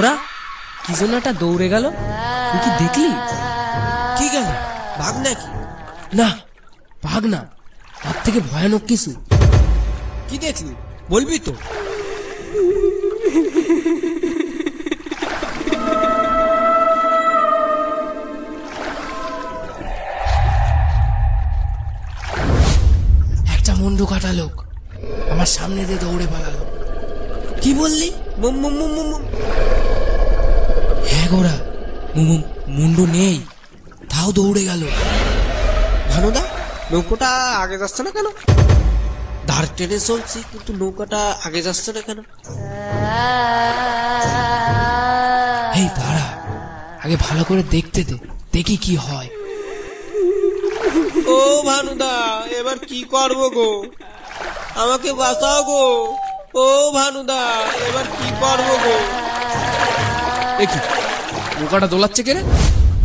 ওরা কি জন্য একটা দৌড়ে গেল, তুই কি দেখলি? কি গেল, ভাগ নাকি? না, ভাগ না, তার থেকে ভয়ানক কিছু। কি দেখলি বলবি তো? একটা মুন্ডু কাটা লোক আমার সামনে দিয়ে দৌড়ে পালালো। কি বললি? হ্যাঁ গোরা, মুন্ডু নেই, তাও দৌড়ে গেল। ভানুদা, নৌকোটা আগে যাচ্ছে না কেন? ধার টেনে চলছি, কিন্তু নৌকাটা আগে যাচ্ছে না কেন? এই দাঁড়া, আগে ভালো করে দেখতে দে, দেখি কি হয়। ও ভানুদা, এবার কি করবো গো? আমাকে বাঁচাও গো। ও ভানুদা, এবার কি করবো গো? দেখি নৌকাটা দোলাচ্ছে কে রে?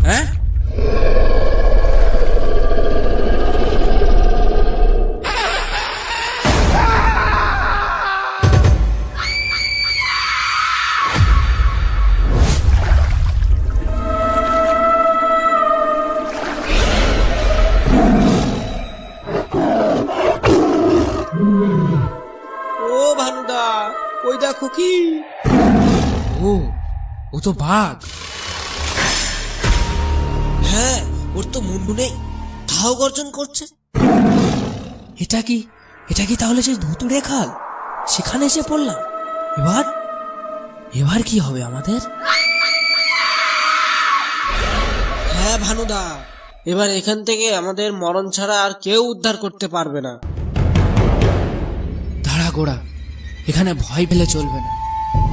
হ্যাঁ, ও ভানুদা, ওই দেখো কি? ও তো বাঘ। হ্যাঁ, ওর তো মুন্ডু নেই, তাও গর্জন করছে। এটা কি তাহলে সেই ধুতুড়ে খাল? সেখানে এসে পড়লাম। এবার কি হবে আমাদের? হ্যাঁ ভানুদা, এবার এখান থেকে আমাদের মরণ ছাড়া আর কেউ উদ্ধার করতে পারবে না। দাঁড়া গোড়া, এখানে ভয় পেলে চলবে না,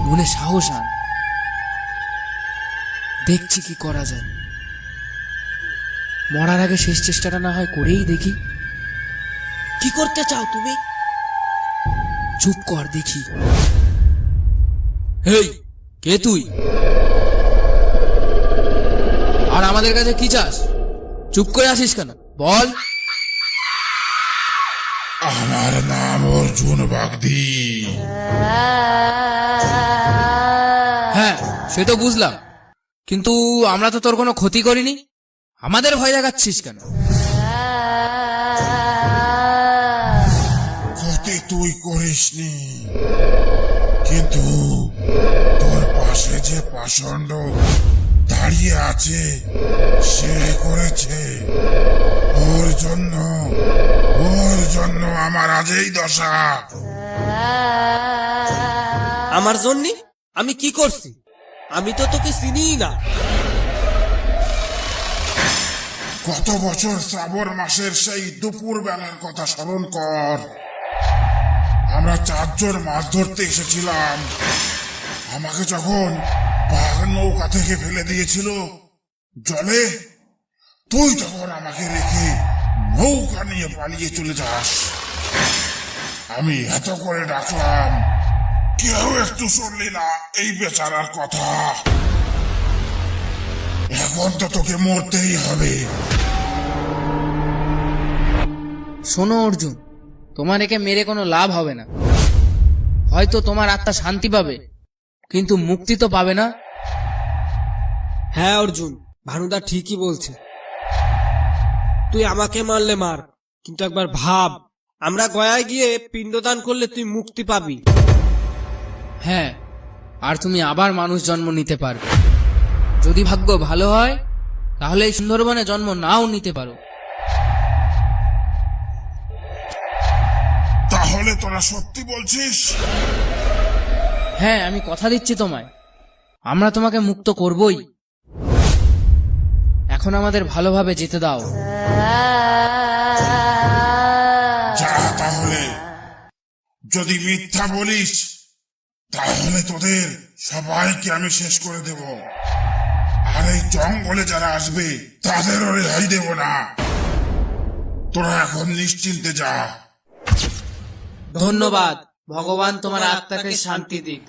মনে সাহস আন, দেখছি কি করা যায়। মরার আগে শেষ চেষ্টাটা না হয় করেই দেখি। কি করতে চাও তুমি? চুপ কর দেখি। হেই, কে তুই? আর আমাদের কাছে কি চাস? চুপ করে আসিস কেন, বল। আমার নাম অর্জুন বাগদি। হ্যাঁ, সে তো বুঝলাম, কিন্তু আমরা তো তোর কোনো ক্ষতি করিনি, আমাদের ভয় দেখাচ্ছিস কেন? ক্ষতি তুই করিসনি, কিন্তু তোর পাশে যে পাষণ্ড দাঁড়িয়ে আছে সে করেছে। ওর জন্য আমার আজ এই দশা। আমার জন্য? আমি কি করছি? আমি তো তোকে চিনিই না। গত বছর শ্রাবণ মাসের সেই দুপুর বেলার কথা স্মরণ কর। আমরা 4 জন মাছ ধরতে এসেছিলাম। আমাকে যখন বাঘ নৌকা থেকে ফেলে দিয়েছিল জলে, তুই তখন আমাকে রেখে নৌকা নিয়ে পালিয়ে চলে যাস। আমি এত করে ডাকলাম, কেউ একটু শুনলি না এই বেচারার কথা। এখন তো তোকে মরতেই হবে। শোনো অর্জুন, তোমার একে মেরে কোনো লাভ হবে না। হয়তো তোমার আত্মা শান্তি পাবে, কিন্তু মুক্তি তো পাবে না। হ্যাঁ অর্জুন, ভানুদা ঠিকই বলছে। তুই আমাকে মারলে মার, কিন্তু একবার ভাব, আমরা গয়ায় গিয়ে পিণ্ডদান করলে তুই মুক্তি পাবি। হ্যাঁ, আর তুমি আবার মানুষ জন্ম নিতে পারবে। যদি ভাগ্য ভালো হয় তাহলে এই সুন্দরবনে জন্ম নাও নিতে পারো। তাহলে তোরা সত্যি বলছিস? হ্যাঁ, আমি কথা দিচ্ছি তোমায়, আমরা তোমাকে মুক্ত করবই। এখন আমাদের ভালোভাবে যেতে দাও। যা তাহলে, যদি মিথ্যা বলিস তাহলে তোদের সবাইকে আমি শেষ করে দেব, আর এই জঙ্গলে যারা আসবে তাদেরও রেহাই দেব না। তোরা এখন নিশ্চিন্তে যা। ধন্যবাদ, ভগবান তোমার আত্মাকে শান্তি দিক।